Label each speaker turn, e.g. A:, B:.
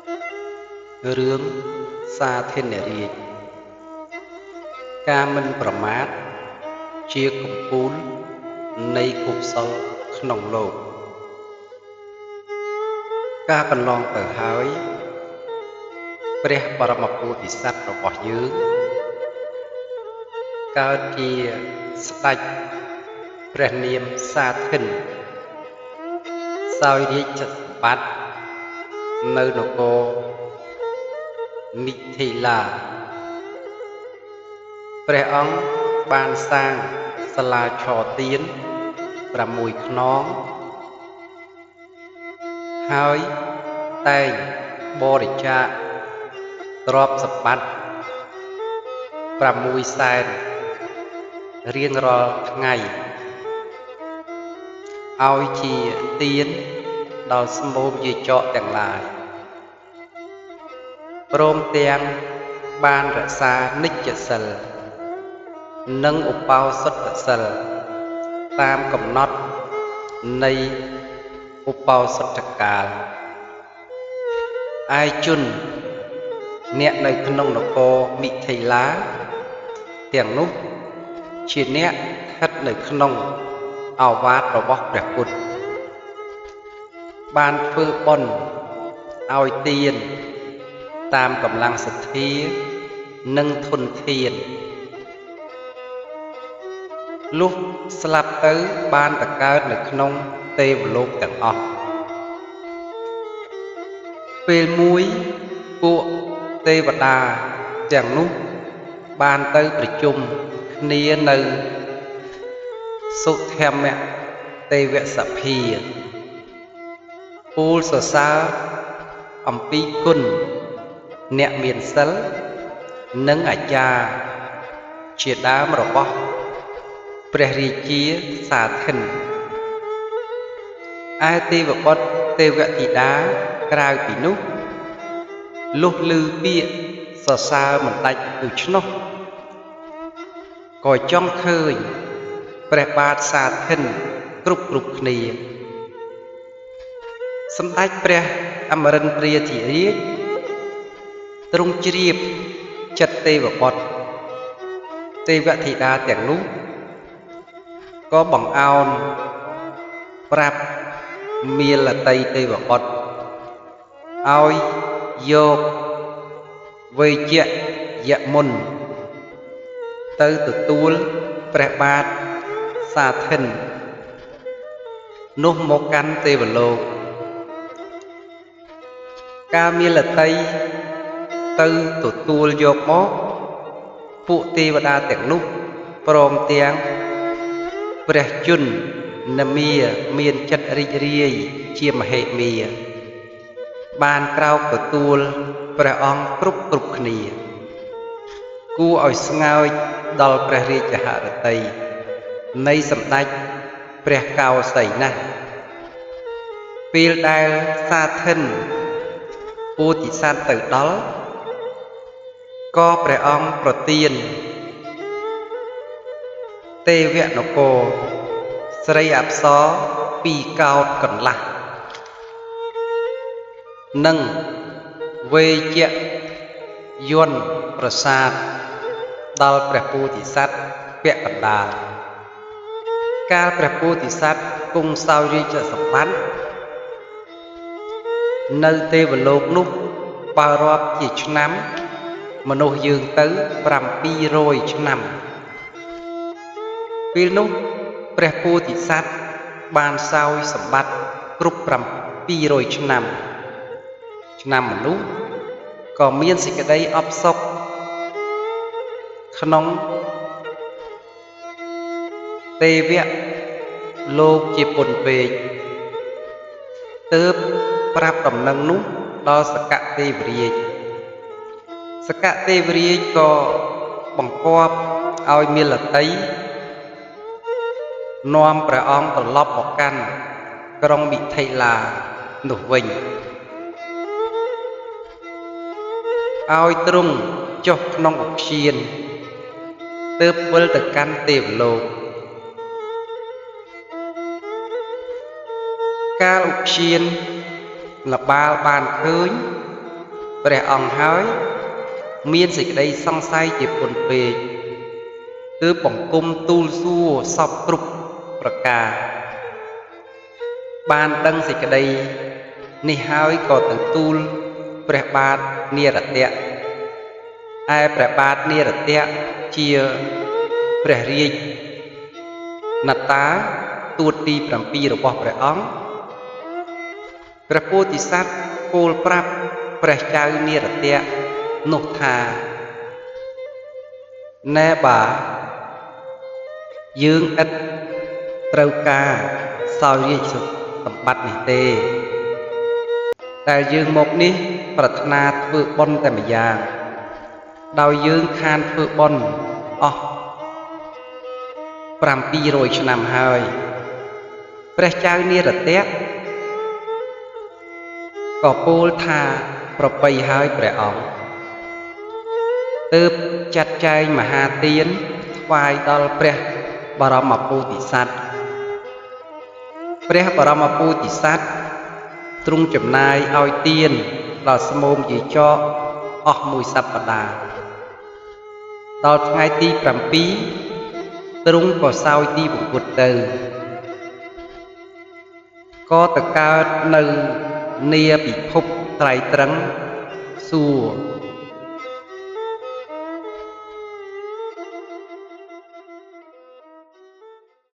A: រឿងសាធារណរាជការមិនប្រមាថជាកំពូលនៃកុសលក្នុងលោកការកន្លងទៅហើយព្រះបរមពុទ្ធិសត្វរបស់យើងកើតជាស្ដេចព្រះនាមសាធិនសោយរាជសម្បត្តិនៅនគរមិថិលាព្រះអង្គបានសាងសាលាឆទាន6ខ្នងហើយតែងបរិច្ចាគទ្រព្យសម្បត្តិ6សែនរៀងរាល់ថ្ងៃឲ្យជាទានដល់ស្មូមយាយចកទាំងឡាយព្រមទាំងបានរក្សានិច្ចសិលនិងឧបោសថសិលតាមកំណត់នៃឧបោសថកាលឯជនអ្នកនៅក្នុងនគរមិថិលាទាំងនោះជាអ្នកស្ថិតនៅក្នុងឱវាទរបស់ព្រះពុទ្ធបានធ្វើបុណ្យឲ្យទានតាមកម្លាំងសទ្ធានិងធនធានលុះស្លាប់ទៅបានទៅកើតនៅក្នុងទេវលោកទាំងអស់ពេលមួយពួកទេវតាទាំងនោះបានទៅប្រជុំគ្នានៅសុធម្មទេវសភាពោលសរសើរអំពីគុណអ្នកមានសិលនិងអាចារ្យជាដើមរបស់ព្រះរាជាសាធិនឯទេវបុត្រទេវធីតាក្រៅពីនោះលុះឮពាក្យសរសើរមិនដាច់ដូច្នោះក៏ចង់ឃើញព្រះបាទសាធិនគ្រប់គ្នាសម្ដេចព្រះអមរិន្ទព្រាធិរាជទ្រង់ជ្រាបចិត្តទេវបុត្រទេវធីតាទាំងនោះក៏បង្អោនប្រាប់មាលតីទេវបុត្រឲ្យយកវេជ្ជយមុនទៅទទួលព្រះបាទសាធិននោះមកកាន់ទេវលោកកាលមាលតីទៅទទួលយកមកពួកទេវតាទាំងនោះព្រមទាំងព្រះជន្មមាមានចិត្តរីករាយជាមហេមាបានក្រោកទទួលព្រះអង្គគ្រប់គ្នាគួរឲ្យស្ងើចដល់ព្រះរាជហឫទ័យនៃសម្ដេចព្រះកោសីណាស់ពេលដែលសាធិនពោធិសត្វទៅដល់ក៏ព្រះអង្គប្រទានទេវនគរស្រីអប្សរ2កោដកន្លះនិងវេជ្ជយន្តប្រាសាទដល់ព្រះពោធិសត្វពាក់កណ្ដាលកាលព្រះពោធិសត្វគង់សោយរាជសម្បត្តិនៅទេវលោកនោះបើរាប់ជាឆ្នាំមនុស្សយើងទៅ700ឆ្នាំពេលនោះព្រះពោធិសត្វបានសោយសម្បត្តិគ្រប់700ឆ្នាំមនុស្សក៏មានសេចក្តីអបសុខក្នុងទេវលោកជាពុនពេកទើបប្រាប់ដំណឹងនោះដល់សកទេវរាជសកទេវរាជក៏បង្គាប់ឲ្យមាលតីនាំព្រះអង្គត្រឡប់មកកាន់ក្រុងមិថិលានោះវិញឲ្យទ្រង់ចុះក្នុងឧទ្យានទើបវិលទៅកាន់ទេវលោកកាលឧទ្យានល្បាលបានឃើញ ព្រះអង្គហើយមានសេចក្តីសង្ស័យជាពន់ពេកគឺបង្គំទូលសួរសពគ្រប់ប្រការបានដឹងសេចក្តីនេះហើយក៏ទៅទូលព្រះបាទនិរតៈឯព្រះបាទនិរតៈជាព្រះរាជណត្តាទួតទី7របស់ព្រះអង្គព្រះពោធិសត្វពោលប្រាប់ព្រះចៅនិរតៈនោះថាណែបាយើងឥតត្រូវការសោយរាជសម្បត្តិនេះទេតែយើងមកនេះប្រាថ្នាធ្វើបុណ្យតែម្យ៉ាងដោយយើងខានធ្វើបុណ្យអស់700ឆ្នាំហើយព្រះចៅនិរតៈក៏ពោលថាប្រពៃហើយព្រះអង្គទើបចាត់ចែងមហាទានថ្វាយដល់ព្រះបរមពុទ្ធិសត្វព្រះបរមពុទ្ធិសត្វទ្រង់ចំណាយឲ្យទានដល់ស្មោមយាយចកអស់មួយសប្តាហ៍ដល់ថ្ងៃទី7ទ្រង់ក៏សោយទីវង្គតទៅក៏ទៅកើតនៅនាពិភពត្រៃត្រឹងសួគ៌